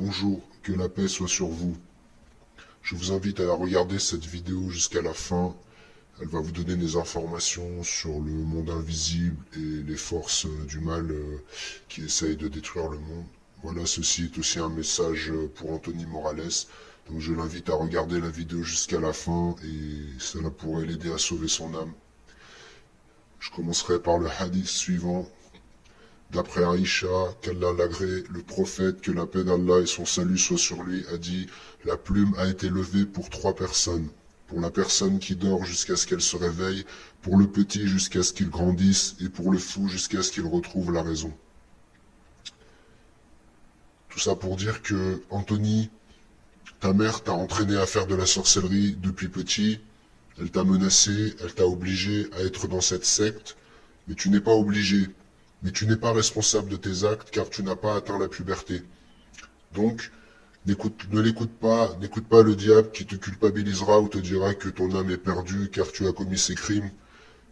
Bonjour, que la paix soit sur vous. Je vous invite à regarder cette vidéo jusqu'à la fin. Elle va vous donner des informations sur le monde invisible et les forces du mal qui essayent de détruire le monde. Voilà, ceci est aussi un message pour Anthony Morales. Donc je l'invite à regarder la vidéo jusqu'à la fin et cela pourrait l'aider à sauver son âme. Je commencerai par le hadith suivant. D'après Aïcha, qu'Allah l'agrée, le prophète, que la paix d'Allah et son salut soient sur lui, a dit « La plume a été levée pour 3 personnes. Pour la personne qui dort jusqu'à ce qu'elle se réveille, pour le petit jusqu'à ce qu'il grandisse, et pour le fou jusqu'à ce qu'il retrouve la raison. » Tout ça pour dire que, Anthony, ta mère t'a entraîné à faire de la sorcellerie depuis petit, elle t'a menacé, elle t'a obligé à être dans cette secte, mais tu n'es pas obligé. Mais tu n'es pas responsable de tes actes car tu n'as pas atteint la puberté. Donc, ne l'écoute pas, n'écoute pas le diable qui te culpabilisera ou te dira que ton âme est perdue car tu as commis ces crimes,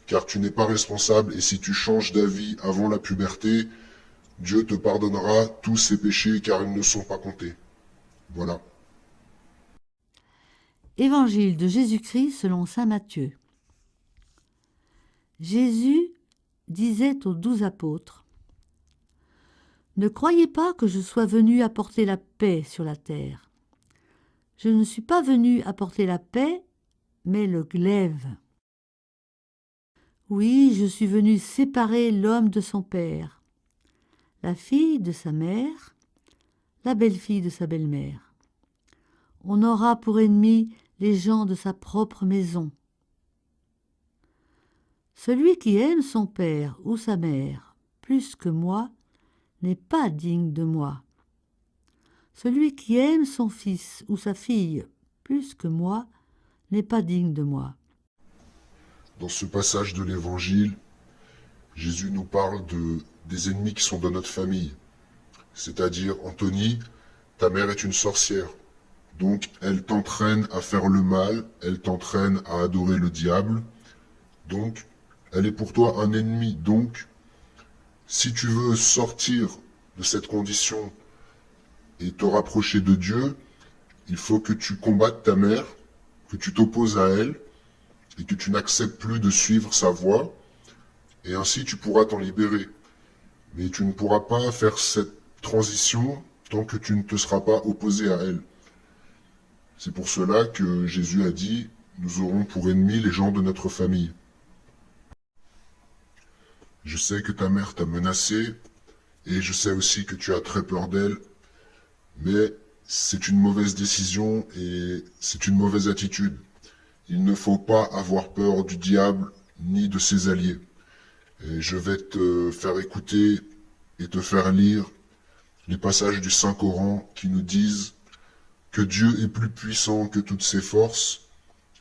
car tu n'es pas responsable et si tu changes d'avis avant la puberté, Dieu te pardonnera tous ses péchés car ils ne sont pas comptés. Voilà. Évangile de Jésus-Christ selon saint Matthieu. Jésus disait aux 12 apôtres : « Ne croyez pas que je sois venu apporter la paix sur la terre. Je ne suis pas venu apporter la paix, mais le glaive. Oui, je suis venu séparer l'homme de son père, la fille de sa mère, la belle-fille de sa belle-mère. On aura pour ennemis les gens de sa propre maison. Celui qui aime son père ou sa mère plus que moi n'est pas digne de moi. Celui qui aime son fils ou sa fille plus que moi n'est pas digne de moi. » Dans ce passage de l'Évangile, Jésus nous parle des ennemis qui sont dans notre famille. C'est-à-dire, Anthony, ta mère est une sorcière. Donc, elle t'entraîne à faire le mal, elle t'entraîne à adorer le diable. Donc, elle est pour toi un ennemi. Donc, si tu veux sortir de cette condition et te rapprocher de Dieu, il faut que tu combattes ta mère, que tu t'opposes à elle et que tu n'acceptes plus de suivre sa voie. Et ainsi, tu pourras t'en libérer. Mais tu ne pourras pas faire cette transition tant que tu ne te seras pas opposé à elle. C'est pour cela que Jésus a dit « Nous aurons pour ennemis les gens de notre famille ». Je sais que ta mère t'a menacé, et je sais aussi que tu as très peur d'elle, mais c'est une mauvaise décision et c'est une mauvaise attitude. Il ne faut pas avoir peur du diable ni de ses alliés. Et je vais te faire écouter et te faire lire les passages du Saint-Coran qui nous disent que Dieu est plus puissant que toutes ses forces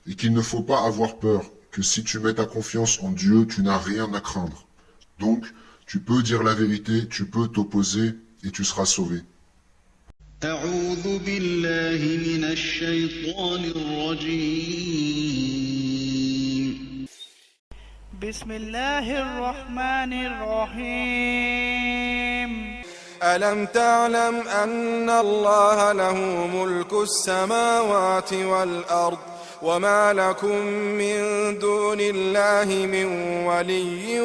et qu'il ne faut pas avoir peur, que si tu mets ta confiance en Dieu, tu n'as rien à craindre. Donc, tu peux dire la vérité, tu peux t'opposer et tu seras sauvé. أعوذ بالله من الشيطان الرجيم بسم الله الرحمن الرحيم ألم تعلم أن الله له ملك السماوات والأرض وما لكم من دون الله من ولي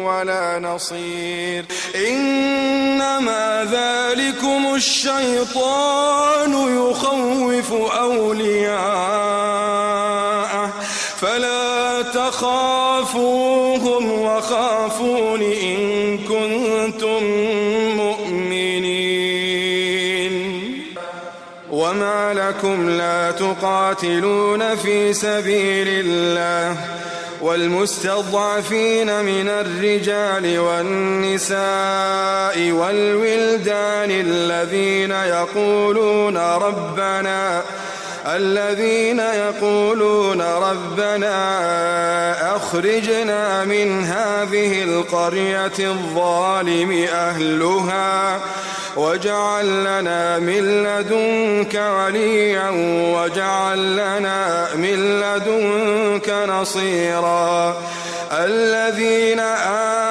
ولا نصير إنما ذلكم الشيطان يخوف أولياءه فلا تخافوهم وخافون إن كنتم وما لكم لا تقاتلون في سبيل الله والمستضعفين من الرجال والنساء والولدان الذين يقولون ربنا أخرجنا من هذه القرية الظالم أهلها واجعل لنا من لدنك وليا واجعل لنا من لدنك نصيرا الذين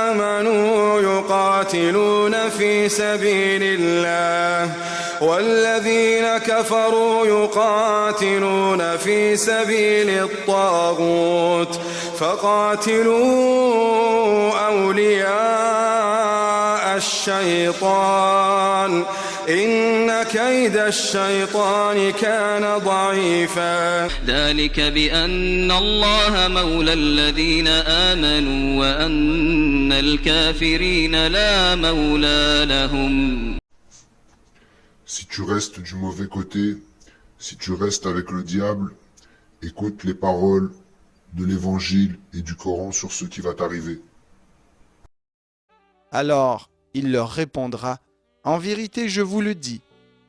آمنوا يقاتلون في سبيل الله والذين كفروا يقاتلون في سبيل الطاغوت فقاتلوا أولياء الشيطان إن كيد الشيطان كان ضعيفا ذلك بأن الله مولى الذين آمنوا وأن الكافرين لا مولى لهم. Si tu restes du mauvais côté, si tu restes avec le diable, écoute les paroles de l'Évangile et du Coran sur ce qui va t'arriver. Alors il leur répondra: En vérité, je vous le dis,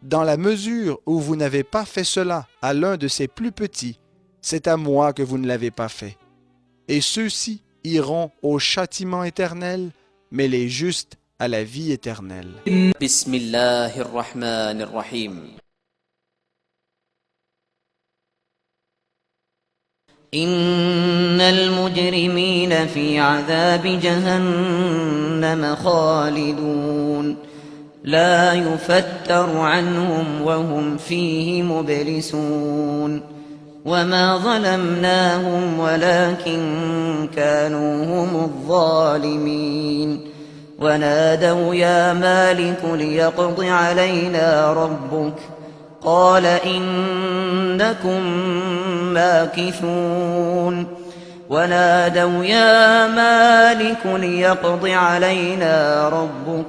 dans la mesure où vous n'avez pas fait cela à l'un de ces plus petits, c'est à moi que vous ne l'avez pas fait. Et ceux-ci iront au châtiment éternel, mais les justes à la vie éternelle. Bismillahirrahmanirrahim. Innal mujrimina fi adhabi jahannam khalidun. لا يفتر عنهم وهم فيه مبلسون وما ظلمناهم ولكن كانوا هم الظالمين ونادوا يا مالك ليقض علينا ربك قال إنكم ماكثون ونادوا يا مالك ليقض علينا ربك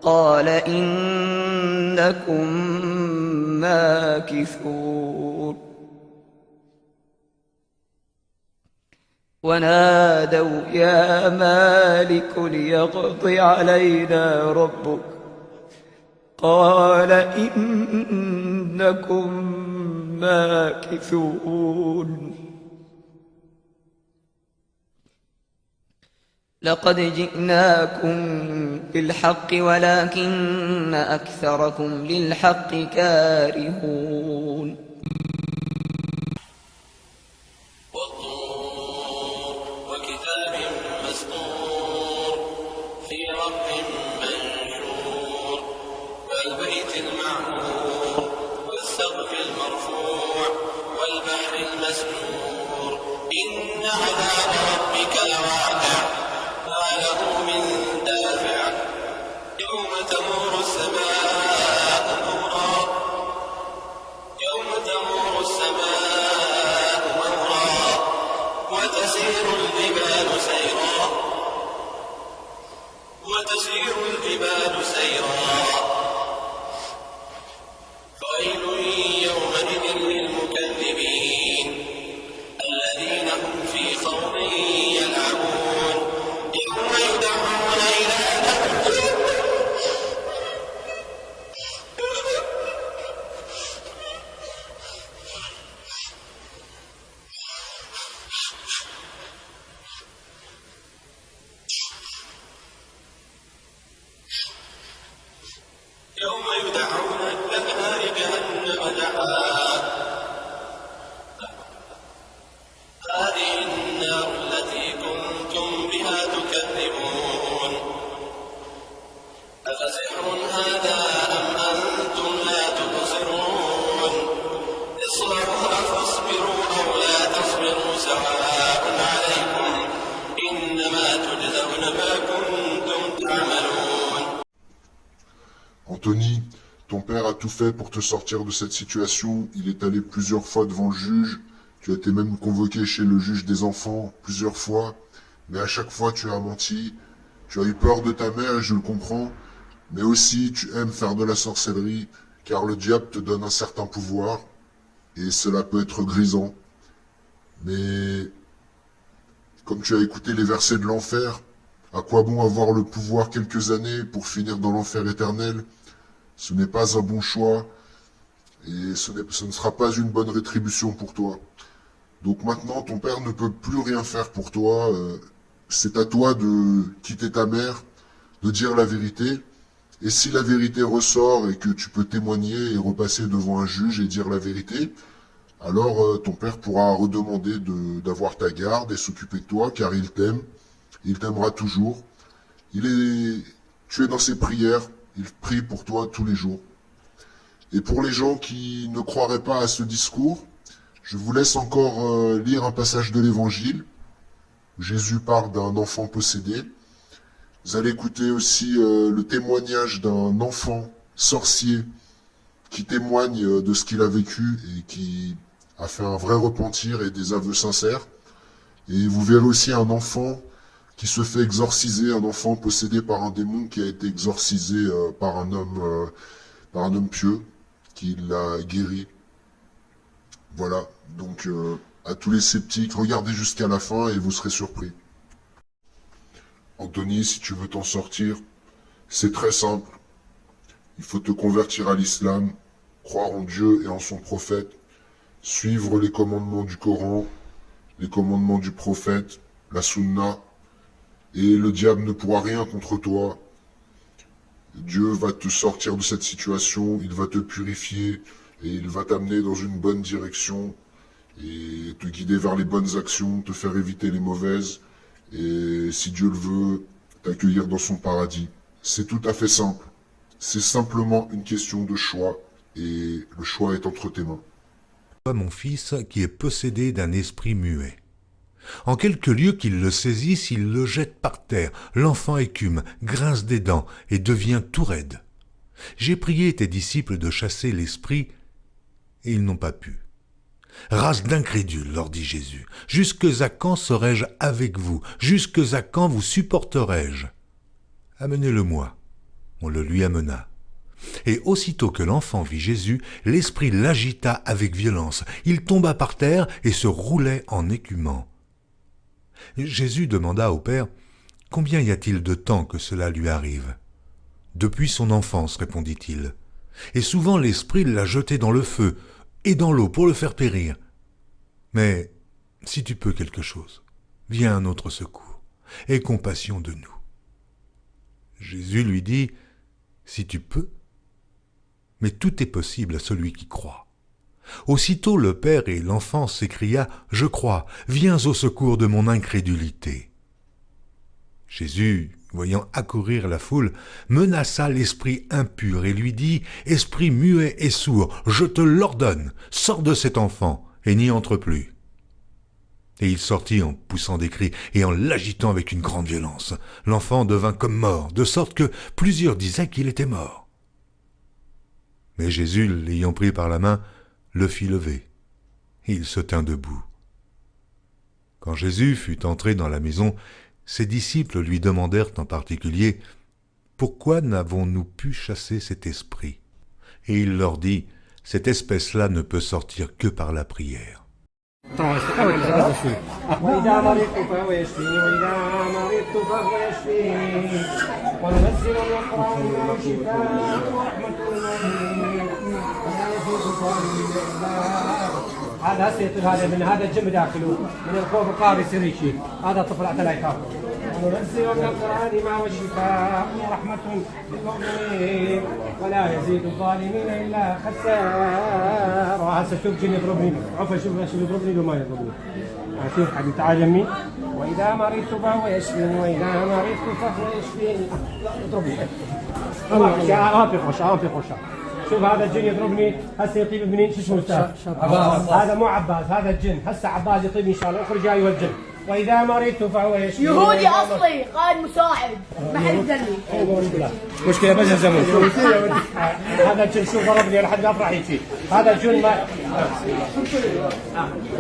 قال إنكم ماكثون ونادوا يا مالك ليقض علينا ربك قال إنكم ماكثون لقد جئناكم بالحق ولكن أكثركم للحق كارهون والطور وكتاب مسطور في رق منشور والبيت المعمور والسقف المرفوع والبحر المسجور إن عذاب ربك لواقع له من دافع يوم تمور السماء مورا يوم تمور السماء مورا وتسير الجبال سيرا فويل يومئذ للمكذبين الذين هم في خوض يلعبون يوم يدعون إلى نار جهنم دعا هذه النار التي كنتم بها تكذبون أفسحر هذا أم أنتم لا تبصرون اصلوها فاصبروا أو لا تصبروا سواء عليكم إنما تجزون ما كنتم تعملون. Anthony, ton père a tout fait pour te sortir de cette situation. Il est allé plusieurs fois devant le juge. Tu as été même convoqué chez le juge des enfants plusieurs fois. Mais à chaque fois, tu as menti. Tu as eu peur de ta mère et je le comprends. Mais aussi, tu aimes faire de la sorcellerie, car le diable te donne un certain pouvoir. Et cela peut être grisant. Mais comme tu as écouté les versets de l'enfer, à quoi bon avoir le pouvoir quelques années pour finir dans l'enfer éternel? Ce n'est pas un bon choix et ce ne sera pas une bonne rétribution pour toi. Donc maintenant, ton père ne peut plus rien faire pour toi. C'est à toi de quitter ta mère, de dire la vérité. Et si la vérité ressort et que tu peux témoigner et repasser devant un juge et dire la vérité, alors ton père pourra redemander d'avoir ta garde et s'occuper de toi, car il t'aime, il t'aimera toujours. Tu es dans ses prières, il prie pour toi tous les jours. Et pour les gens qui ne croiraient pas à ce discours, je vous laisse encore lire un passage de l'Évangile. Jésus parle d'un enfant possédé. Vous allez écouter aussi le témoignage d'un enfant sorcier qui témoigne de ce qu'il a vécu et qui a fait un vrai repentir et des aveux sincères. Et vous verrez aussi un enfant qui se fait exorciser, un enfant possédé par un démon qui a été exorcisé par un homme pieux qui l'a guéri. Voilà, donc à tous les sceptiques, regardez jusqu'à la fin et vous serez surpris. Anthony, si tu veux t'en sortir, c'est très simple. Il faut te convertir à l'islam, croire en Dieu et en son prophète, suivre les commandements du Coran, les commandements du prophète, la sunna, et le diable ne pourra rien contre toi. Dieu va te sortir de cette situation, il va te purifier et il va t'amener dans une bonne direction et te guider vers les bonnes actions, te faire éviter les mauvaises et, si Dieu le veut, t'accueillir dans son paradis. C'est tout à fait simple. C'est simplement une question de choix et le choix est entre tes mains. Mon fils qui est possédé d'un esprit muet. En quelque lieu qu'il le saisisse, il le jette par terre. L'enfant écume, grince des dents et devient tout raide. J'ai prié tes disciples de chasser l'esprit, et ils n'ont pas pu. Race d'incrédules, leur dit Jésus, jusque à quand serai-je avec vous? Jusque à quand vous supporterai-je? Amenez-le-moi. On le lui amena. Et aussitôt que l'enfant vit Jésus, l'esprit l'agita avec violence. Il tomba par terre et se roulait en écumant. Jésus demanda au Père, « Combien y a-t-il de temps que cela lui arrive ?» « Depuis son enfance, répondit-il. Et souvent l'esprit l'a jeté dans le feu et dans l'eau pour le faire périr. Mais si tu peux quelque chose, viens à notre secours, aie compassion de nous. » Jésus lui dit, « Si tu peux, mais tout est possible à celui qui croit. » Aussitôt le père et l'enfant s'écria, « Je crois, viens au secours de mon incrédulité. » Jésus, voyant accourir la foule, menaça l'esprit impur et lui dit, « Esprit muet et sourd, je te l'ordonne, sors de cet enfant et n'y entre plus. » Et il sortit en poussant des cris et en l'agitant avec une grande violence. L'enfant devint comme mort, de sorte que plusieurs disaient qu'il était mort. Mais Jésus, l'ayant pris par la main, le fit lever. Il se tint debout. Quand Jésus fut entré dans la maison, ses disciples lui demandèrent en particulier « Pourquoi n'avons-nous pu chasser cet esprit ?» Et il leur dit « Cette espèce-là ne peut sortir que par la prière. » هذا سيطر هذا من هذا الجم داخله من الخوف القاري يصير شيء هذا الطفل حتى لا يخاف وننزل من القرآن ما هو شفاء ورحمة للمؤمنين ولا يزيد الظالمين إلا خسارة. هسه شوف جن يضربني عفوا شوف يضربني لو ما يضربني. شوف حبيبي تعال يمي وإذا مرضت فهو يشفيني وإذا مرضت فهو يشفيني. اضربني الله في خوشه شوف هذا الجن يضربني هسه يطيب ابني شو اسمه عباس. هذا مو عباس هذا الجن هسه عباس يطيب ان شاء الله اخرج ايها الجن واذا مرضت فهو يشفي. يهودي اصلي قائد مساعد ما حد يدلني مشكله بس الزمن. هذا الجن شوف ضربني لحد لا افرح يجي هذا الجن ما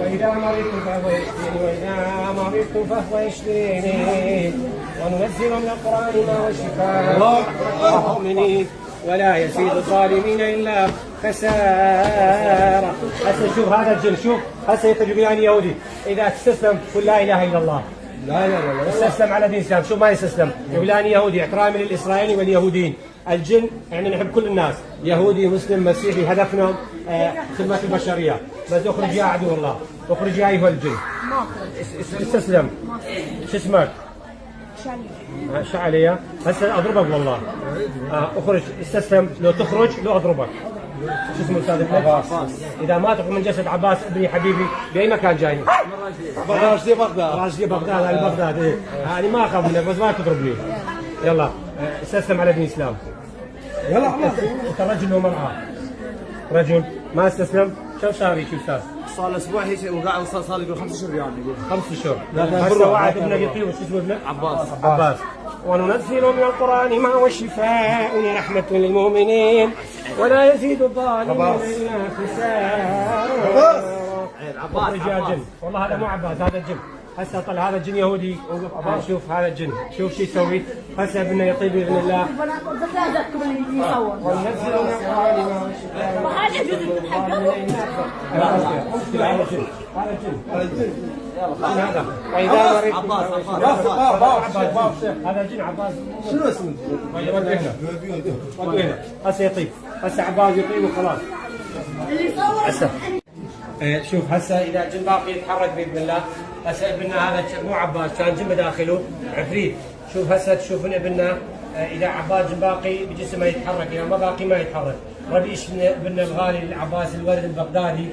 واذا مرضت فهو يشفيني واذا مرضت فهو يشفيني وننزل من القران ما هو شفاء للمؤمنين ولا يزيد الظالمين إلا خسارة. هسه شوف هذا الجن شوف هسه يطلب يعني يهودي إذا تستسلم قل لا إله إلا الله. لا استسلم على دين الإسلام. شوف ما يستسلم يقول أنا يهودي احترامي للإسرائيلي واليهوديين. الجن يعني نحب كل الناس يهودي مسلم مسيحي هدفنا خدمة البشرية. بس اخرج يا عدو الله اخرج يا أيها الجن. استسلم. شو اسمك؟ شعلية هسه اضربك والله. اخرج استسلم لو تخرج لو اضربك. شو اسمه استاذ عباس؟ اذا ما تخرج من جسد عباس ابني حبيبي باي مكان جايني. راشدي بغداد. راشدي بغداد هاي بغداد ايه. انا ما اخاف منك بس ما تضربني. يلا استسلم على دين الاسلام. يلا انت رجل ومرأة. رجل ما استسلم. كم صار شو صار؟ صار له اسبوع هيك وقاعد صار يقول 5 اشهر يعني يقول 5 اشهر. هسه وعد ابنك يطيب. شو اسمه ابنك؟ عباس. وننزل من القرآن ما هو شفاء ورحمة للمؤمنين ولا يزيد الظالمين إلا خسارا. رجال جن. والله هذا مو عباس، هذا الجن. هسه طلع هذا الجن يهودي. شوف هذا الجن شوف شو يسوي. هسه ابنه يطيب باذن الله. وننزل من القرآن ما هو شفاء. ما حد يجوز هذا الجن. هذا وإذا مريض هذا الجن عباس. شنو اسمه؟ ودينا هسه يطيب. هسه عباس يطيب وخلاص. هسه شوف هسه اذا الجن باقي يتحرك باذن الله. هسه ابننا هذا مو عباس، كان جن بداخله عفريت. شوف هسه تشوفون ابننا اذا عباس جن باقي بجسمه يتحرك، اذا ما باقي ما يتحرك. ربي ابننا الغالي العباس الورد البغدادي.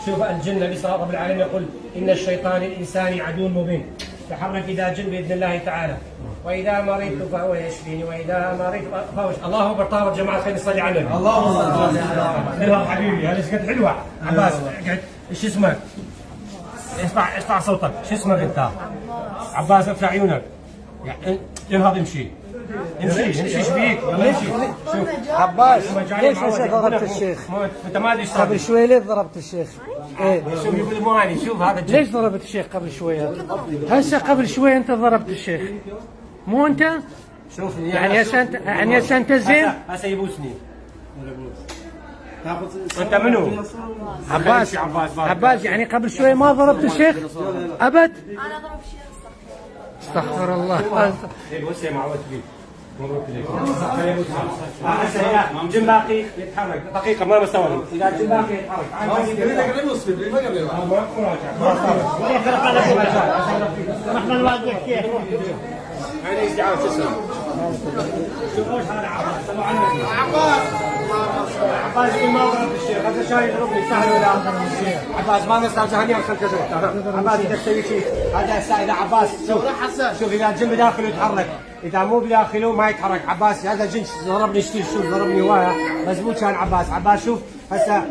شوف الجن النبي صلى الله عليه وسلم يقول ان الشيطان الانساني عدو مبين. تحرك اذا جن باذن الله تعالى. واذا مرضت فهو يشفيني واذا مرضت فهو الله اكبر. طارت جماعه خلينا نصلي على النبي. اللهم صل على حبيبي. هذه قد حلوه. عباس اقعد. ايش اسمك؟ اسمع صوتك. شو اسمك انت؟ عباس افتح عيونك. انهض امشي. امشي ايش بيك؟ يلا امشي. شوف عباس ليش ضربت الشيخ؟ انت ما ادري ايش قبل شوي ليش ضربت الشيخ؟ ايه شوف يقول مو اني. شوف هذا الجن. ليش ضربت الشيخ قبل شوي؟ هسه قبل شوي انت ضربت الشيخ مو انت؟ شوف يعني هسه انت زين؟ هسه يبوسني. انت منو؟ عباس يعني قبل شوي ما ضربت الشيخ؟ ابد؟ انا ضربت الشيخ. استغفر الله. بوسه معود فيك. مبروك لك. هسه الجن باقي يتحرك دقيقه ما بستوعب. اذا الجن باقي يتحرك رحنا نواجه كيف هذا ازدعاج. شو اسمه؟ شوفوش هذا عباس. صلوا على النبي. عباس يقول ما ضربت الشيخ. هذا شاي يضربني سهل ولا عباس ما نستوعب جهنم عباس اذا تسوي شيء. هذا اذا عباس شوف اذا الجن بداخله يتحرك، اذا مو بداخله ما يتحرك. عباس هذا الجن ضربني كثير. شوف ضربني هوايه بس مو كان عباس. عباس شوف هسه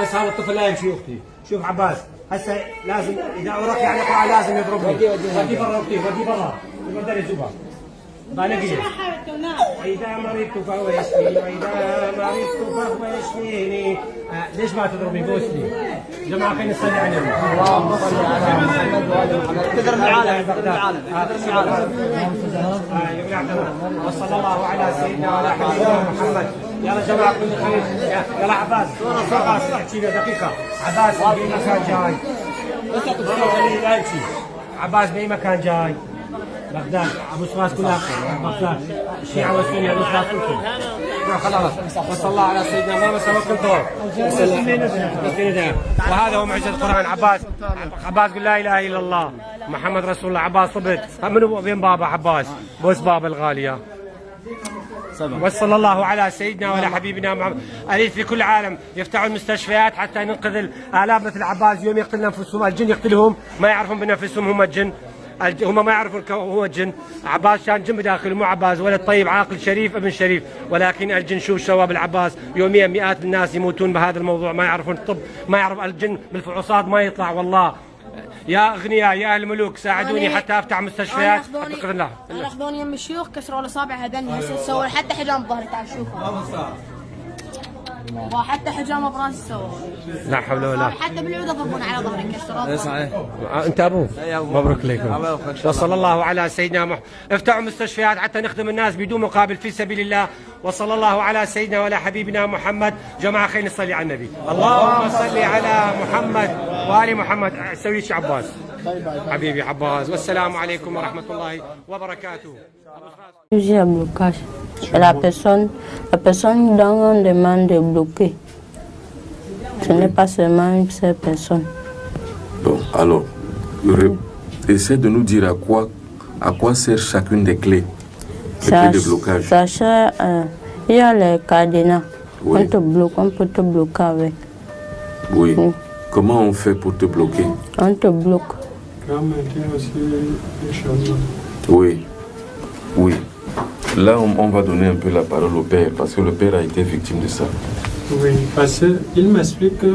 بس هذا الطفل لا يمشي. اختي شوف عباس هسه لازم اذا ورق يعني قاعد لازم يضربني. ودي برا اختي ودي برا. يقدر يجيبها. بالاقيه. واذا مرضت فهو يشفيني واذا مرضت فهو يشفيني. ليش ما تضربني؟ بوسني. جماعه خلينا نصلي على النبي. اللهم صل على محمد وعلى محمد. تقدر العالم وصلى الله على سيدنا وعلى حبيبنا محمد. يلا جماعه كل خير. يلا عباس. عباس احكي له دقيقه. عباس باي مكان جاي. لا يمشي. عباس باي مكان جاي. بغداد. ابو سواس كلها بغداد. الشيعة والسنة ابو سواس كلهم. خلاص. وصلى الله على سيدنا محمد توكل. وهذا هو معجزة القرآن. عباس قل لا اله الا الله محمد رسول الله. عباس صبت. منو وين بابا عباس؟ بوس بابا الغالية. وصلى الله على سيدنا وعلى حبيبنا محمد. أريد في كل العالم يفتحوا المستشفيات حتى ننقذ الآلاف مثل عباس. يوم يقتل أنفسهم الجن يقتلهم ما يعرفون بنفسهم هم الجن. هم ما يعرفون هو الجن. عباس كان جن بداخله مو عباس ولد طيب عاقل شريف ابن شريف. ولكن الجن شوف شباب العباس يوميا مئات من الناس يموتون بهذا الموضوع. ما يعرفون الطب ما يعرف الجن بالفحوصات ما يطلع. والله يا اغنياء يا اهل الملوك ساعدوني حتى افتح مستشفيات. اتقوا الله. انا اخذوني يم الشيوخ كسروا الاصابع هذني هسه سووا حتى حجام بظهري. تعال شوفها وحتى حجامه براسي سووا. لا حول ولا قوه. حتى بالعوده ضربون على ظهري كسروا. اي صحيح. انت ابوه. مبروك لكم. وصلى الله على سيدنا محمد. افتحوا مستشفيات حتى نخدم الناس بدون مقابل في سبيل الله. وصلى الله على سيدنا وعلى حبيبنا محمد. جماعه خلينا نصلي على النبي. اللهم صل على محمد وال محمد. سوي شي عباس حبيبي عباس. والسلام عليكم ورحمه الله وبركاته. Plusieurs blocages. Et la personne dont on demande de bloquer, ce n'est pas seulement une seule personne. Bon, alors, essaie de nous dire à quoi sert chacune des clés, les clés de blocage. Ça sert, il y a les cadenas. Oui. On peut te bloquer avec. Oui. Comment on fait pour te bloquer? On te bloque. Oui. Oui. Là, on va donner un peu la parole au père, parce que le père a été victime de ça. Oui, parce qu'il m'explique que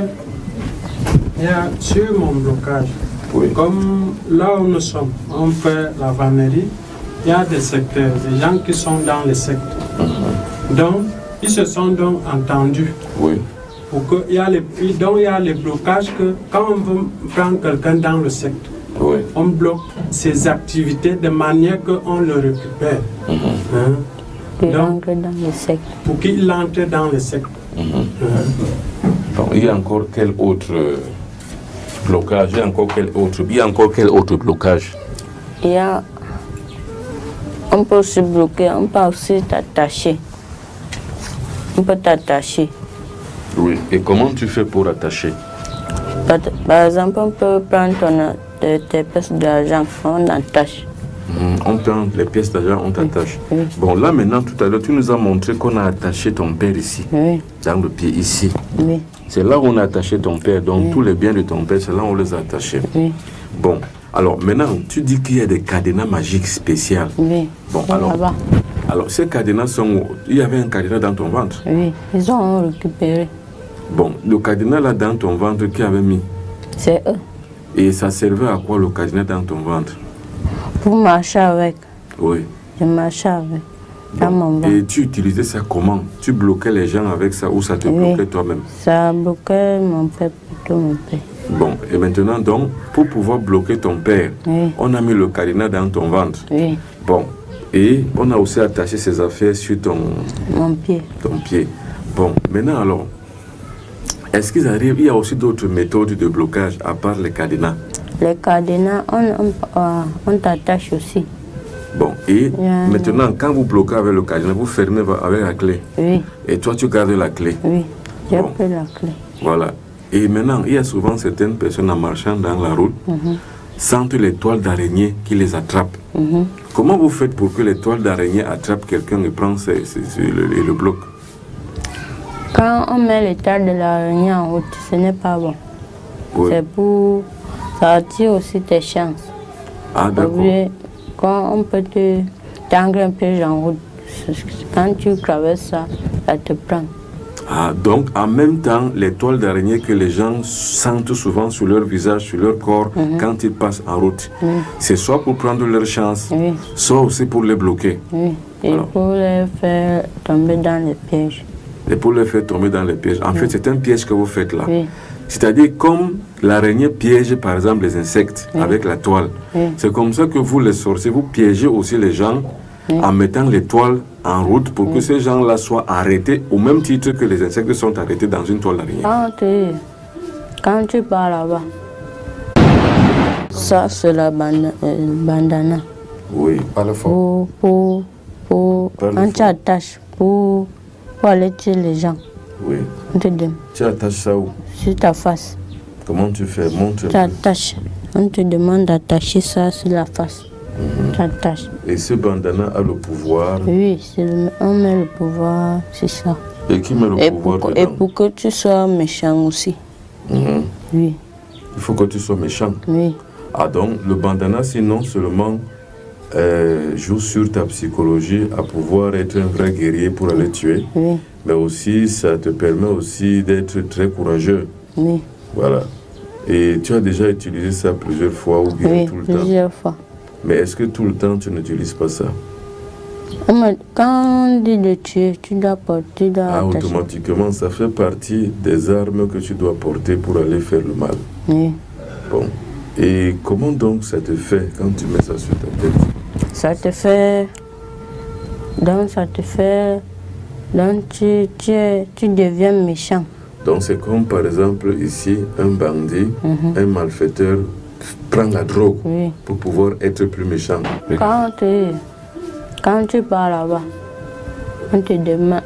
il y a sur mon blocage, comme là où nous sommes, on fait la vannerie, il y a des secteurs, des gens qui sont dans les sectes. Donc, ils se sont donc entendus. Pour que, il y a les blocages que quand on veut prendre quelqu'un dans le secte, on bloque ses activités de manière qu'on le récupère. Donc, pour qu'il entre dans le secte. Bon, il y a encore quel autre blocage? Il y a encore quel autre blocage? Il y a... On peut se bloquer, on peut aussi t'attacher. On peut t'attacher. Oui, et comment tu fais pour attacher? Par exemple, on peut prendre tes pièces d'argent, on attache. On prend les pièces d'argent, on t'attache. Bon, là maintenant, tout à l'heure, tu nous as montré qu'on a attaché ton père ici, dans le pied ici. C'est là où on a attaché ton père, donc tous les biens de ton père, c'est là où on les a attachés. Bon, alors maintenant, tu dis qu'il y a des cadenas magiques spéciaux. Bon, alors ces cadenas sont... Il y avait un cadenas dans ton ventre? Oui, ils ont récupéré. Bon, le cadenas là dans ton ventre, qui avait mis? C'est eux. Et ça servait à quoi le cadenas dans ton ventre? Pour marcher avec. Oui. Je marchais avec. Dans mon ventre. Et tu utilisais ça comment? Tu bloquais les gens avec ça ou ça te bloquait toi-même? Ça bloquait mon père, plutôt mon père. Bon, et maintenant donc, pour pouvoir bloquer ton père, on a mis le cadenas dans ton ventre. Oui. Bon, et on a aussi attaché ses affaires sur mon pied. Ton pied. Bon, maintenant alors, est-ce qu'il arrive, il y a aussi d'autres méthodes de blocage à part les cadenas? Les cadenas, on t'attache aussi. Bon, et maintenant, quand vous bloquez avec le cadenas, vous fermez avec la clé. Oui. Et toi, tu gardes la clé. Oui, j'ai pris la clé. Voilà. Et maintenant, il y a souvent certaines personnes en marchant dans la route, sentent les toiles d'araignée qui les attrapent. Comment vous faites pour que les toiles d'araignée attrapent quelqu'un et prennent le bloc? Quand on met les toiles de l'araignée en route, ce n'est pas bon. C'est pour... Ça attire aussi tes chances. Ah, d'accord. Quand on peut te tangler un piège en route, quand tu traverses ça, ça te prend. Ah, donc en même temps, les toiles d'araignée que les gens sentent souvent sur leur visage, sur leur corps, quand ils passent en route, c'est soit pour prendre leur chance, soit aussi pour les bloquer. Et pour les faire tomber dans les pièges. Et pour les faire tomber dans les pièges. En fait, c'est un piège que vous faites là. C'est-à-dire comme l'araignée piège par exemple les insectes avec la toile. C'est comme ça que vous les sorciers, vous piégez aussi les gens en mettant les toiles en route pour que ces gens-là soient arrêtés au même titre que les insectes sont arrêtés dans une toile d'araignée. Quand tu pars là-bas, ça c'est la bandana. Oui, parle fort. Quand tu attaches pour aller tuer les gens. Oui. Tu attaches ça où? Sur ta face. Comment tu fais? Montre. Tu attaches. On te demande d'attacher ça sur la face. Tu attaches. Et ce bandana a le pouvoir? Oui, on met le pouvoir, c'est ça. Et qui met le pouvoir dedans? Et pour que tu sois méchant aussi. Oui. Il faut que tu sois méchant? Oui. Ah donc, le bandana, c'est non seulement joue sur ta psychologie à pouvoir être un vrai guerrier pour aller tuer, mais aussi ça te permet aussi d'être très courageux. Oui. Voilà. Et tu as déjà utilisé ça plusieurs fois ou bien tout le temps? Oui, plusieurs fois. Mais est-ce que tout le temps tu n'utilises pas ça? Quand on dit de tuer, tu dois porter. Automatiquement, ça fait partie des armes que tu dois porter pour aller faire le mal. Oui. Bon. Et comment donc ça te fait quand tu mets ça sur ta tête? Ça te fait... Donc ça te fait... Donc tu deviens méchant. Donc c'est comme par exemple ici, un bandit, un malfaiteur prend la drogue pour pouvoir être plus méchant. Quand tu pars là-bas, on te demande...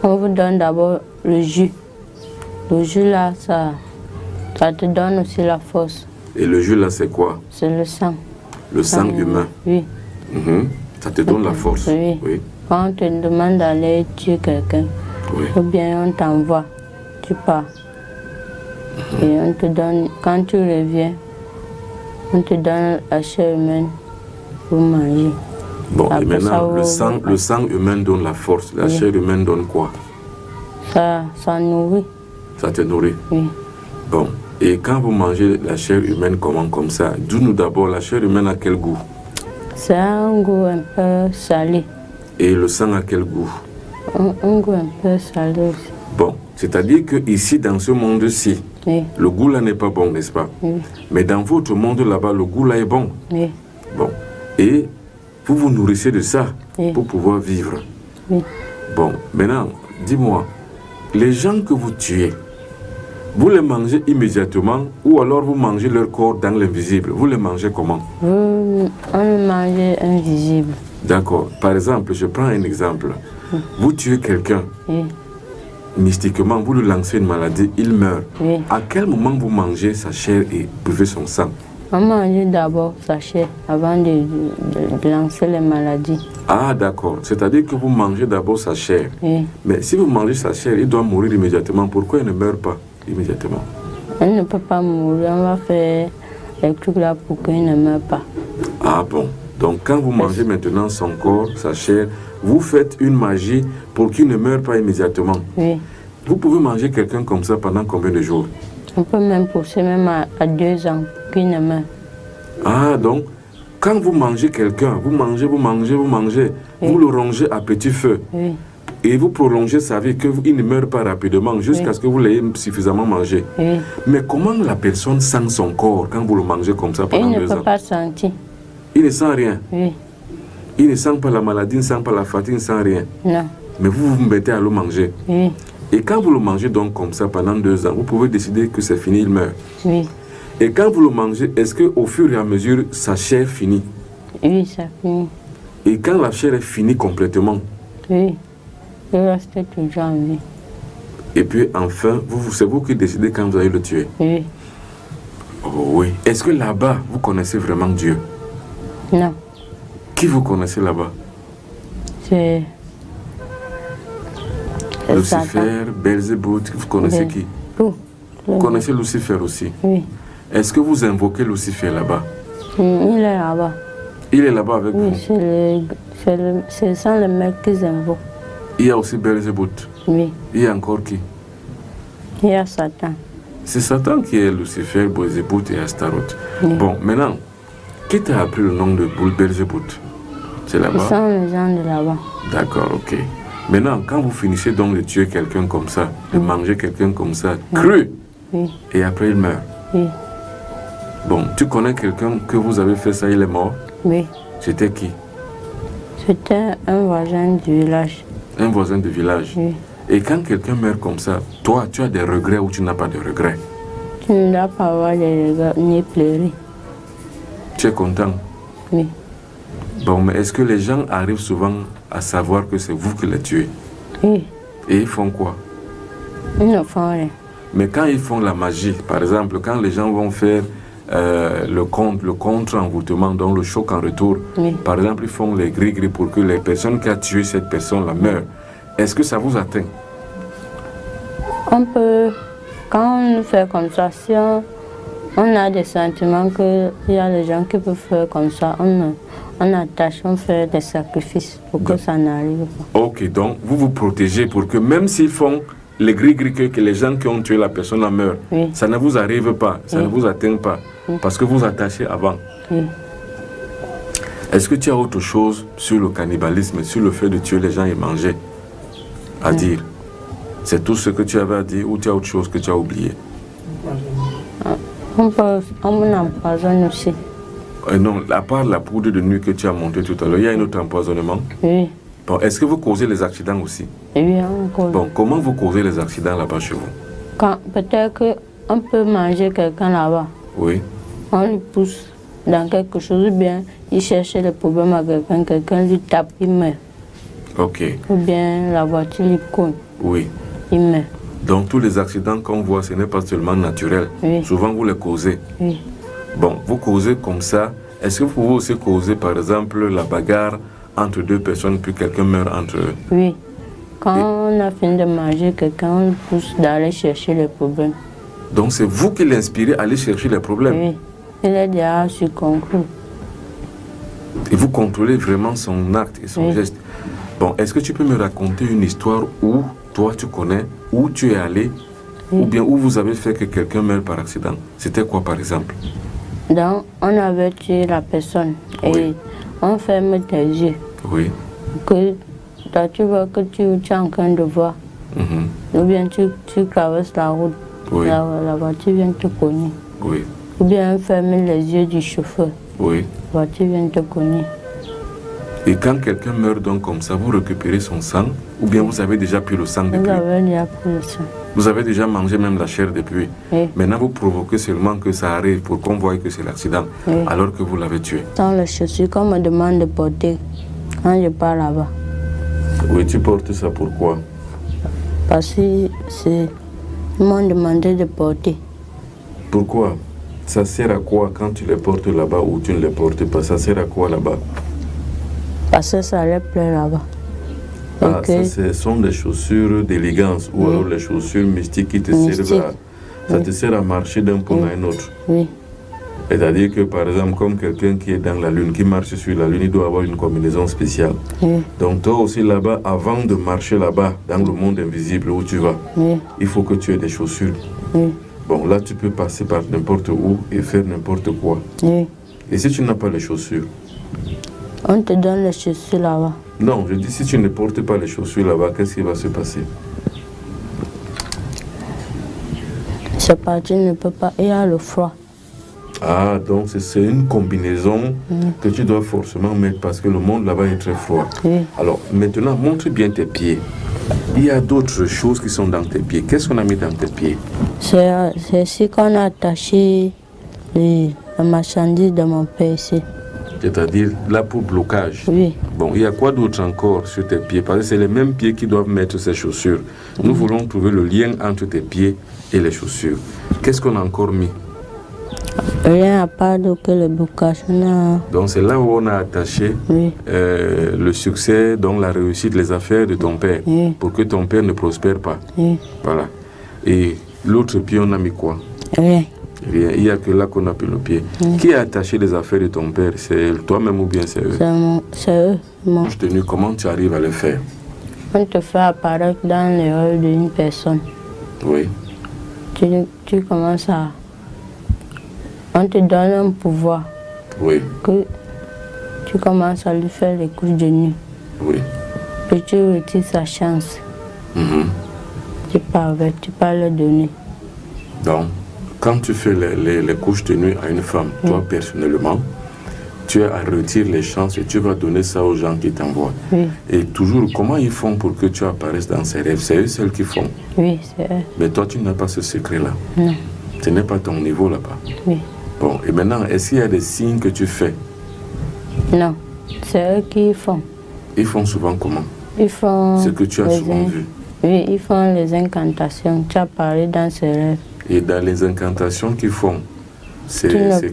On vous donne d'abord le jus. Le jus là, ça te donne aussi la force. Et le jus là, c'est quoi? C'est le sang. Le sang humain? Oui. Ça te donne la force? Oui. Quand on te demande d'aller tuer quelqu'un, ou bien on t'envoie, tu pars. Et on te donne, quand tu reviens, on te donne la chair humaine pour manger. Bon, Après et maintenant, ça, le sang humain donne la force. La chair humaine donne quoi? Ça nourrit. Ça te nourrit? Oui. Bon. Et quand vous mangez la chair humaine, comment comme ça? Dis-nous d'abord, la chair humaine a quel goût? C'est un goût un peu salé. Et le sang a quel goût? Un goût un peu salé aussi. Bon, c'est-à-dire que ici, dans ce monde-ci, le goût là n'est pas bon, n'est-ce pas? Oui. Mais dans votre monde là-bas, le goût là est bon. Oui. Bon. Et vous vous nourrissez de ça pour pouvoir vivre. Oui. Bon, maintenant, dis-moi, les gens que vous tuez, vous les mangez immédiatement ou alors vous mangez leur corps dans l'invisible? Vous les mangez comment? On mange invisible. D'accord. Par exemple, je prends un exemple. Vous tuez quelqu'un. Mystiquement, vous lui lancez une maladie, il meurt. À quel moment vous mangez sa chair et buvez son sang? On mange d'abord sa chair avant de lancer les maladies. Ah, d'accord. C'est-à-dire que vous mangez d'abord sa chair. Mais si vous mangez sa chair, il doit mourir immédiatement. Pourquoi il ne meurt pas immédiatement? Elle ne peut pas mourir. On va faire les trucs là pour qu'il ne meure pas. Ah bon. Donc quand vous mangez maintenant son corps, sa chair, vous faites une magie pour qu'il ne meure pas immédiatement. Oui. Vous pouvez manger quelqu'un comme ça pendant combien de jours? On peut même pousser même à 2 ans pour qu'il ne meure. Ah, donc quand vous mangez quelqu'un, vous mangez, vous le rongez à petit feu. Oui. Et vous prolongez sa vie, qu'il ne meure pas rapidement, jusqu'à ce que vous l'ayez suffisamment mangé. Oui. Mais comment la personne sent son corps quand vous le mangez comme ça pendant 2 ans? Il ne peut pas sentir. Il ne sent rien? Oui. Il ne sent pas la maladie, il ne sent pas la fatigue, il ne sent rien? Non. Mais vous vous mettez à le manger? Oui. Et quand vous le mangez donc comme ça pendant 2 ans, vous pouvez décider que c'est fini, il meurt? Oui. Et quand vous le mangez, est-ce qu'au fur et à mesure, sa chair finit? Oui, ça finit. Et quand la chair est finie complètement? Oui. Il reste toujours en vie. Et puis enfin, c'est vous qui décidez quand vous allez le tuer? Oui. Oh oui. Est-ce que là-bas, vous connaissez vraiment Dieu? Non. Qui vous connaissez là-bas? C'est Lucifer, Belzébuth, vous connaissez qui? Tout. Vous connaissez Lucifer aussi? Oui. Est-ce que vous invoquez Lucifer là-bas? Il est là-bas. Il est là-bas avec vous? C'est ça le mec qu'ils invoquent. Il y a aussi Belzébuth? Oui. Il y a encore qui? Il y a Satan. C'est Satan qui est Lucifer, Belzébuth et Astaroth. Oui. Bon, maintenant, qui t'a appris le nom de Belzébuth? C'est là-bas? Ce sont les gens de là-bas. D'accord, ok. Maintenant, quand vous finissez donc de tuer quelqu'un comme ça, de manger quelqu'un comme ça, cru, et après il meurt. Oui. Bon, tu connais quelqu'un que vous avez fait ça, il est mort? Oui. C'était qui? C'était un voisin du village. Un voisin du village? Oui. Et quand quelqu'un meurt comme ça, toi, tu as des regrets ou tu n'as pas de regrets? Tu ne dois pas avoir de regrets ni pleurer. Tu es content? Oui. Bon, mais est-ce que les gens arrivent souvent à savoir que c'est vous qui les tuez? Oui. Et ils font quoi? Ils ne font rien. Mais quand ils font la magie, par exemple, quand les gens vont faire le contre-envoûtement, donc le choc en retour, par exemple, ils font les gris-gris pour que les personnes qui ont tué cette personne-là meurent. Est-ce que ça vous atteint? On peut, quand on fait comme ça, si on a des sentiments qu'il y a des gens qui peuvent faire comme ça, on attache, on fait des sacrifices pour que ça n'arrive pas. Ok, donc vous vous protégez pour que même s'ils font les gris-gris que les gens qui ont tué la personne en meurent, ça ne vous arrive pas, ça ne vous atteint pas, parce que vous attachez avant. Est-ce que tu as autre chose sur le cannibalisme, sur le fait de tuer les gens et manger à dire? C'est tout ce que tu avais à dire ou tu as autre chose que tu as oublié? On empoisonne aussi. Non, à part la poudre de nuit que tu as montée tout à l'heure, il y a un autre empoisonnement? Oui. Bon, est-ce que vous causez les accidents aussi? Oui, on cause. Bon, comment vous causez les accidents là-bas chez vous? Peut-être qu'on peut manger quelqu'un là-bas. Oui. On lui pousse dans quelque chose, ou bien il cherche le problème à quelqu'un, quelqu'un lui tape, il meurt. Ok. Ou bien la voiture lui cogne. Oui. Il meurt. Donc tous les accidents qu'on voit, ce n'est pas seulement naturel. Oui. Souvent vous les causez. Oui. Bon, vous causez comme ça. Est-ce que vous pouvez aussi causer par exemple la bagarre entre deux personnes puis quelqu'un meurt entre eux? Oui. Quand on a fini de manger quelqu'un, on le pousse d'aller chercher les problèmes. Donc c'est vous qui l'inspirez à aller chercher les problèmes? Oui. Il est déjà sur concours. Et vous contrôlez vraiment son acte et son geste. Bon, est-ce que tu peux me raconter une histoire où toi tu connais, où tu es allé, ou bien où vous avez fait que quelqu'un meure par accident? C'était quoi par exemple? Donc, on avait tué la personne et on ferme tes yeux. Oui. Que toi, tu vois que tu es en train de voir. Ou bien tu traverses la route. La voiture vient te cogner. Oui. Ou bien on ferme les yeux du chauffeur. Oui. La voiture vient te cogner. Et quand quelqu'un meurt donc comme ça, vous récupérez son sang, ou bien vous avez déjà pris le sang depuis? Vous avez déjà pris le sang. Vous avez déjà mangé même la chair depuis. Oui. Maintenant, vous provoquez seulement que ça arrive pour qu'on voie que c'est l'accident, alors que vous l'avez tué. Sans les chaussures qu'on me demande de porter quand je pars là-bas. Oui, tu portes ça pourquoi? Parce que ils m'ont demandé de porter. Pourquoi? Ça sert à quoi quand tu les portes là-bas ou tu ne les portes pas? Ça sert à quoi là-bas? Parce que ça allait plaire là-bas. Ah, ça, ce sont des chaussures d'élégance ou alors les chaussures mystiques qui te servent à... Ça te sert à marcher d'un point à un autre. Oui. C'est-à-dire que, par exemple, comme quelqu'un qui est dans la Lune, qui marche sur la Lune, il doit avoir une combinaison spéciale. Oui. Donc toi aussi là-bas, avant de marcher là-bas, dans le monde invisible où tu vas, il faut que tu aies des chaussures. Oui. Bon, là, tu peux passer par n'importe où et faire n'importe quoi. Oui. Et si tu n'as pas les chaussures? On te donne les chaussures là-bas. Non, je dis si tu ne portes pas les chaussures là-bas, qu'est-ce qui va se passer? C'est pas, tu ne peux pas, il y a le froid. Ah, donc c'est une combinaison que tu dois forcément mettre parce que le monde là-bas est très froid. Oui. Alors, maintenant, montre bien tes pieds. Il y a d'autres choses qui sont dans tes pieds. Qu'est-ce qu'on a mis dans tes pieds? C'est ici qu'on a attaché les marchandises de mon père ici. C'est-à-dire là pour blocage. Oui. Bon, il y a quoi d'autre encore sur tes pieds? Parce que c'est les mêmes pieds qui doivent mettre ces chaussures. Nous voulons trouver le lien entre tes pieds et les chaussures. Qu'est-ce qu'on a encore mis? Rien à part que le blocage. Donc c'est là où on a attaché le succès, donc la réussite, les affaires de ton père, pour que ton père ne prospère pas. Voilà. Et l'autre pied, on a mis quoi? Rien. Rien. Il n'y a que là qu'on a pris le pied. Qui a attaché les affaires de ton père? C'est toi-même ou bien c'est eux? C'est eux. Comment tu arrives à le faire? On te fait apparaître dans les rôles d'une personne. Oui. Tu commences à... On te donne un pouvoir. Oui. Que tu commences à lui faire les couches de nuit. Oui. Puis tu retires sa chance. Tu peux le donner. Donc, quand tu fais les couches de nuit à une femme, toi personnellement, tu as à retirer les chances et tu vas donner ça aux gens qui t'envoient. Oui. Et toujours, comment ils font pour que tu apparaisses dans ces rêves? C'est eux seuls qui font. Oui, c'est eux. Mais toi, tu n'as pas ce secret-là. Non. Ce n'est pas ton niveau là-bas. Oui. Bon, et maintenant, est-ce qu'il y a des signes que tu fais? Non, c'est eux qui font. Ils font souvent comment? Ils font... Ce que tu as souvent vu. Oui, ils font les incantations. Tu as parlé dans ces rêves. Et dans les incantations qu'ils font, c'est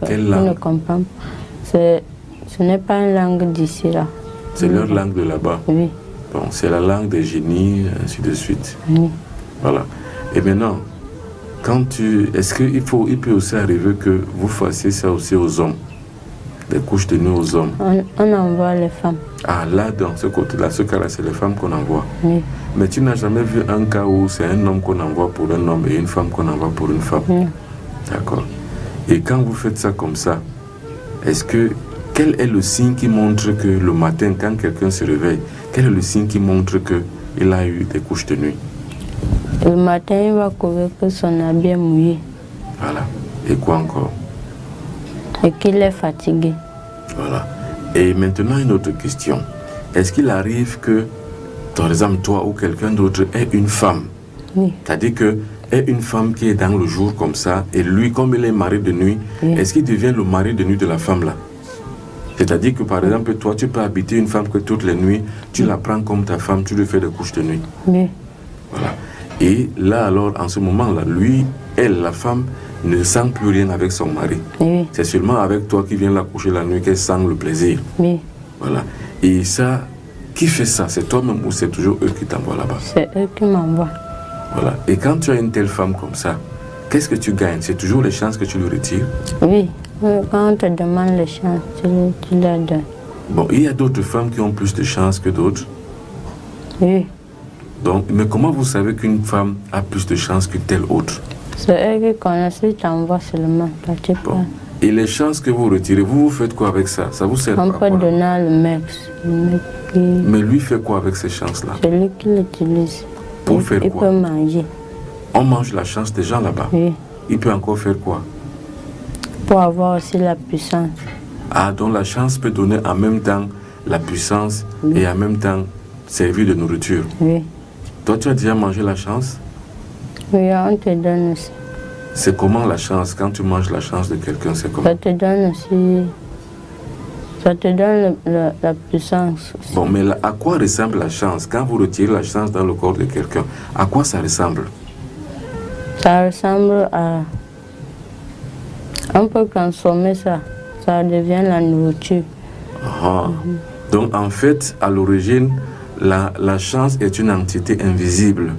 quelle langue? Je ne comprends pas. Ce n'est pas une langue d'ici là. C'est leur langue de là-bas? Oui. Bon, c'est la langue des génies, ainsi de suite. Oui. Voilà. Et maintenant, est-ce qu'il peut aussi arriver que vous fassiez ça aussi aux hommes? Des couches de nuit aux hommes? On envoie les femmes. Ah, là, dans ce côté-là, ce cas-là, c'est les femmes qu'on envoie. Oui. Mais tu n'as jamais vu un cas où c'est un homme qu'on envoie pour un homme et une femme qu'on envoie pour une femme? Oui. D'accord. Et quand vous faites ça comme ça, quel est le signe qui montre que le matin, quand quelqu'un se réveille, quel est le signe qui montre qu'il a eu des couches de nuit? Le matin, il va trouver que son habit est mouillé. Voilà. Et quoi encore? Et qu'il est fatigué. Voilà. Et maintenant, une autre question. Est-ce qu'il arrive que, par exemple, toi ou quelqu'un d'autre est une femme? Oui. C'est-à-dire que est une femme qui est dans le jour comme ça, et lui, comme il est mari de nuit, est-ce qu'il devient le mari de nuit de la femme là? C'est-à-dire que, par exemple, toi, tu peux habiter une femme que toutes les nuits, tu la prends comme ta femme, tu lui fais des couches de nuit. Oui. Voilà. Et là, alors, en ce moment-là, lui, elle, la femme, ne sent plus rien avec son mari. Oui. C'est seulement avec toi qui viens la coucher la nuit qu'elle sent le plaisir. Oui. Voilà. Et ça, qui fait ça? C'est toi-même ou c'est toujours eux qui t'envoient là-bas? C'est eux qui m'envoient. Voilà. Et quand tu as une telle femme comme ça, qu'est-ce que tu gagnes? C'est toujours les chances que tu lui retires? Oui. Quand on te demande les chances, tu leur donnes. Bon, il y a d'autres femmes qui ont plus de chance que d'autres. Oui. Donc, mais comment vous savez qu'une femme a plus de chance que telle autre? C'est eux qui connaissent, ils t'envoient seulement. Bon. Et les chances que vous retirez, vous faites quoi avec ça? Ça vous sert on à quoi? peut donner à le mec qui... Mais lui fait quoi avec ces chances-là? C'est lui qui l'utilise. Pour faire il quoi? peut manger. On mange la chance des gens là-bas. Oui. Il peut encore faire quoi? Pour avoir aussi la puissance. Ah, donc la chance peut donner en même temps la puissance et en même temps servir de nourriture. Oui. Toi, tu as déjà mangé la chance? Oui, on te donne aussi. C'est comment la chance? Quand tu manges la chance de quelqu'un, c'est comment? Ça te donne aussi... Ça te donne la puissance aussi. Bon, mais à quoi ressemble la chance? Quand vous retirez la chance dans le corps de quelqu'un, à quoi ça ressemble? Ça ressemble à... On peut transformer ça. Ça devient la nourriture. Ah. Donc, en fait, à l'origine, la chance est une entité invisible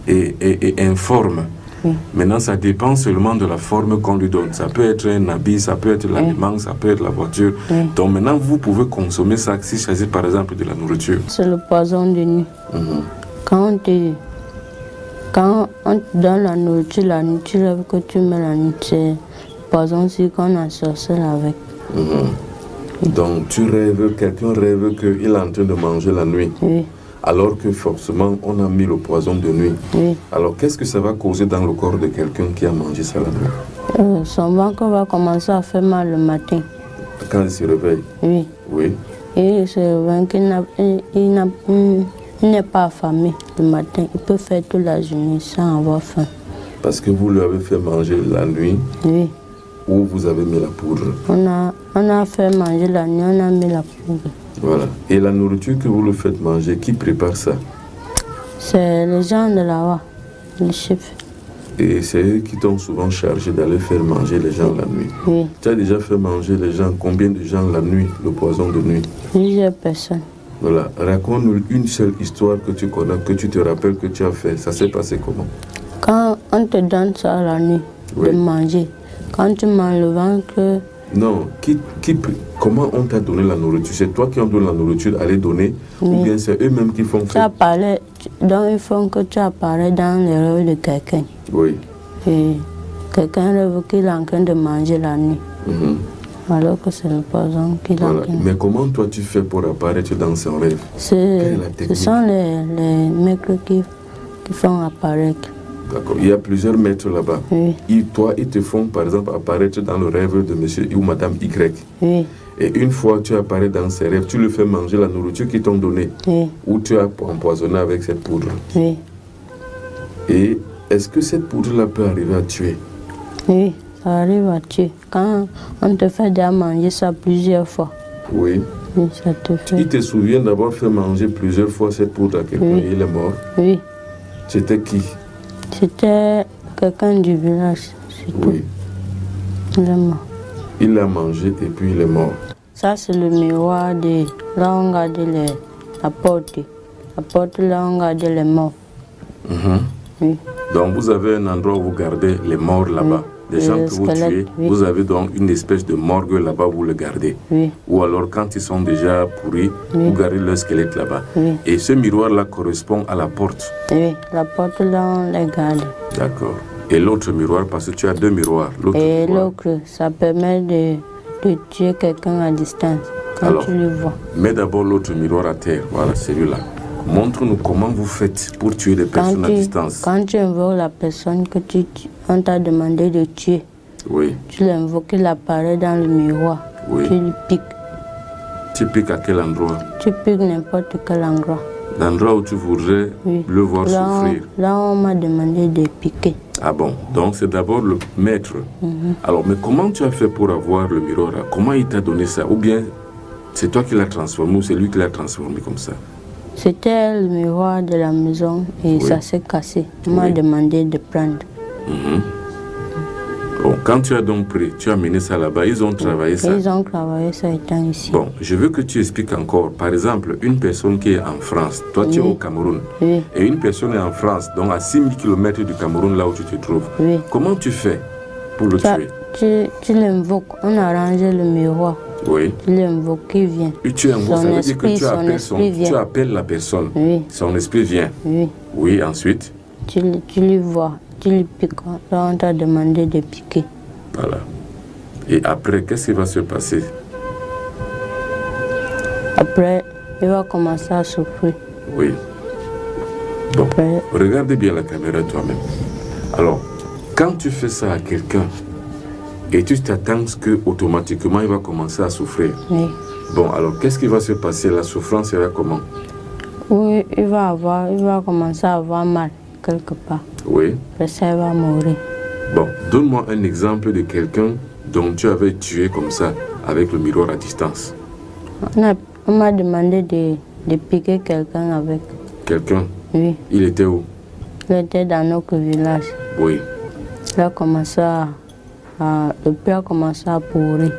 et informe. Oui. Maintenant, ça dépend seulement de la forme qu'on lui donne. Ça peut être un habit, ça peut être l'aliment, ça peut être la voiture. Oui. Donc maintenant, vous pouvez consommer ça s'il s'agit par exemple de la nourriture. C'est le poison de nuit. Quand on te donne la nourriture que tu mets la nuit, c'est le poison aussi qu'on a sorcelé avec. Donc quelqu'un rêve qu'il est en train de manger la nuit. Oui. Alors que forcément, on a mis le poison de nuit. Oui. Alors, qu'est-ce que ça va causer dans le corps de quelqu'un qui a mangé ça la nuit? Son ventre va commencer à faire mal le matin. Quand il se réveille? Oui. Oui. Et il se réveille qu'il n'est pas affamé le matin. Il peut faire toute la journée sans avoir faim. Parce que vous lui avez fait manger la nuit? Oui. Ou vous avez mis la poudre? On a fait manger la nuit, on a mis la poudre. Voilà. Et la nourriture que vous le faites manger, qui prépare ça? C'est les gens de là-bas, les chefs. Et c'est eux qui t'ont souvent chargé d'aller faire manger les gens la nuit. Oui. Tu as déjà fait manger les gens, combien de gens la nuit, le poison de nuit? Plusieurs personnes. Voilà. Raconte-nous une seule histoire que tu connais, que tu te rappelles que tu as fait. Ça s'est passé comment? Quand on te donne ça la nuit, de manger, quand tu manges le ventre... Non, comment on t'a donné la nourriture? C'est toi qui en donnes la nourriture à les donner ou bien c'est eux-mêmes qui font faire? Donc il faut que tu apparais dans les rêves de quelqu'un. Oui. Et quelqu'un rêve qu'il est en train de manger la nuit. Alors que c'est le poison qu'il a. Mais comment toi tu fais pour apparaître dans son rêve? Ce sont les mecs qui font apparaître. D'accord. Il y a plusieurs maîtres là-bas. Oui. Ils te font par exemple apparaître dans le rêve de monsieur ou madame Y. Oui. Et une fois tu apparais dans ses rêves, tu lui fais manger la nourriture qu'ils t'ont donnée. Oui. Ou tu as empoisonné avec cette poudre. Oui. Et est-ce que cette poudre-là peut arriver à tuer? Oui, ça arrive à tuer. Quand on te fait déjà manger ça plusieurs fois. Oui. Oui, ça te fait. Il te souvient d'avoir fait manger plusieurs fois cette poudre à quelqu'un et il est mort? Oui. C'était qui? C'était quelqu'un du village. Oui. Il est mort. Il l'a mangé et puis il est mort. Ça, c'est le miroir de là où on garde la porte. La porte là où on garde les morts. Oui. Donc vous avez un endroit où vous gardez les morts là-bas. Des gens que vous tuez. Oui. Vous avez donc une espèce de morgue là-bas où vous le gardez. Oui. Ou alors quand ils sont déjà pourris, vous gardez leur squelette là-bas. Oui. Et ce miroir-là correspond à la porte. Oui, la porte là on les garde. D'accord. Et l'autre miroir, parce que tu as deux miroirs. Et l'autre, ça permet de tuer quelqu'un à distance quand alors, tu le vois. Mets d'abord l'autre miroir à terre. Voilà, celui-là. Montre-nous comment vous faites pour tuer des personnes à distance. Quand tu invoques la personne que on t'a demandé de tuer, oui. Tu l'invoques, il apparaît dans le miroir. Oui. Tu le piques. Tu piques à quel endroit? Tu piques n'importe quel endroit. L'endroit où tu voudrais le voir souffrir. Là, on m'a demandé de piquer. Ah bon, donc c'est d'abord le maître. Alors, mais comment tu as fait pour avoir le miroir là? Comment il t'a donné ça? Ou bien c'est toi qui l'as transformé ou c'est lui qui l'a transformé comme ça? C'était le miroir de la maison et ça s'est cassé. On m'a demandé de prendre. Bon, quand tu as donc pris, tu as mené ça là-bas, ils ont travaillé ça. Ils ont travaillé ça étant ici. Bon, je veux que tu expliques encore. Par exemple, une personne qui est en France, toi tu es au Cameroun, et une personne est en France, donc à 6000 km du Cameroun, là où tu te trouves. Comment tu fais pour le tuer? Tu l'invoques, on a rangé le miroir. Oui. Tu l'invoques, il vient. Et tu invoques, ça veut dire que tu appelles la personne. Oui. Son esprit vient. Oui. Oui, ensuite. Tu lui vois, tu lui piques. Là, on t'a demandé de piquer. Voilà. Et après, qu'est-ce qui va se passer? Après, il va commencer à souffrir. Oui. Bon, après, regardez bien la caméra toi-même. Alors, quand tu fais ça à quelqu'un et tu t'attends qu'automatiquement il va commencer à souffrir. Oui. Bon, alors qu'est-ce qui va se passer? La souffrance sera comment? Oui, il va commencer à avoir mal quelque part. Oui. Après ça, il va mourir. Bon, donne-moi un exemple de quelqu'un dont tu avais tué comme ça, avec le miroir à distance. On m'a demandé de piquer quelqu'un avec. Quelqu'un? Oui. Il était où? Il était dans notre village. Oui. Il a commencé le pied a commencé à pourrir.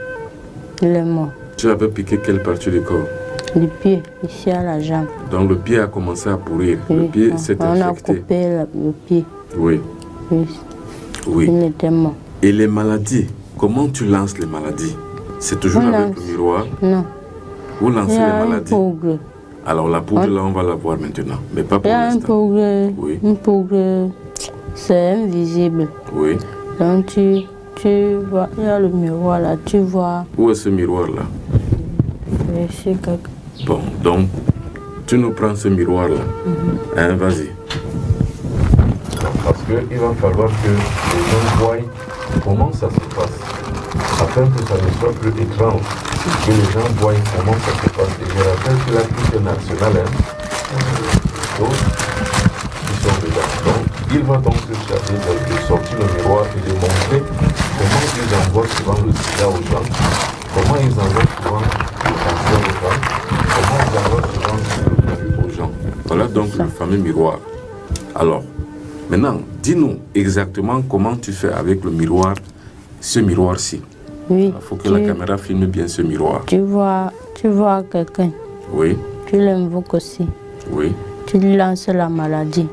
Il est mort. Tu avais piqué quelle partie du corps? Le pied, ici à la jambe. Donc le pied a commencé à pourrir. Oui. Le pied s'est infecté. On a coupé le pied. Oui. Oui. Oui. Il était mort. Et les maladies, comment tu lances les maladies? C'est toujours avec le miroir? Non. Vous lancez les maladies? Poudre. Alors la poudre, là, on va la voir maintenant, mais pas pour l'instant. Une poudre, c'est invisible. Oui. Donc tu vois, il y a le miroir là, tu vois. Où est ce miroir-là? Ici, quelque. Bon, donc, tu nous prends ce miroir-là. Hein, vas-y. Parce qu'il va falloir que les gens voient comment ça se passe, afin que ça ne soit plus étrange, que les gens voient comment ça se passe. Et je rappelle que la culture nationale, donc, ils sont dedans. Donc, il va donc se charger de sortir le miroir et de montrer comment ils envoient souvent le sida aux gens, comment ils envoient souvent le cancer aux gens, comment ils envoient souvent le cancer aux gens. Voilà donc le fameux miroir. Alors, maintenant, dis-nous exactement comment tu fais avec le miroir, ce miroir-ci. Oui. Il faut que la caméra filme bien ce miroir. Tu vois quelqu'un. Oui. Tu l'invoques aussi. Oui. Tu lui lances la maladie.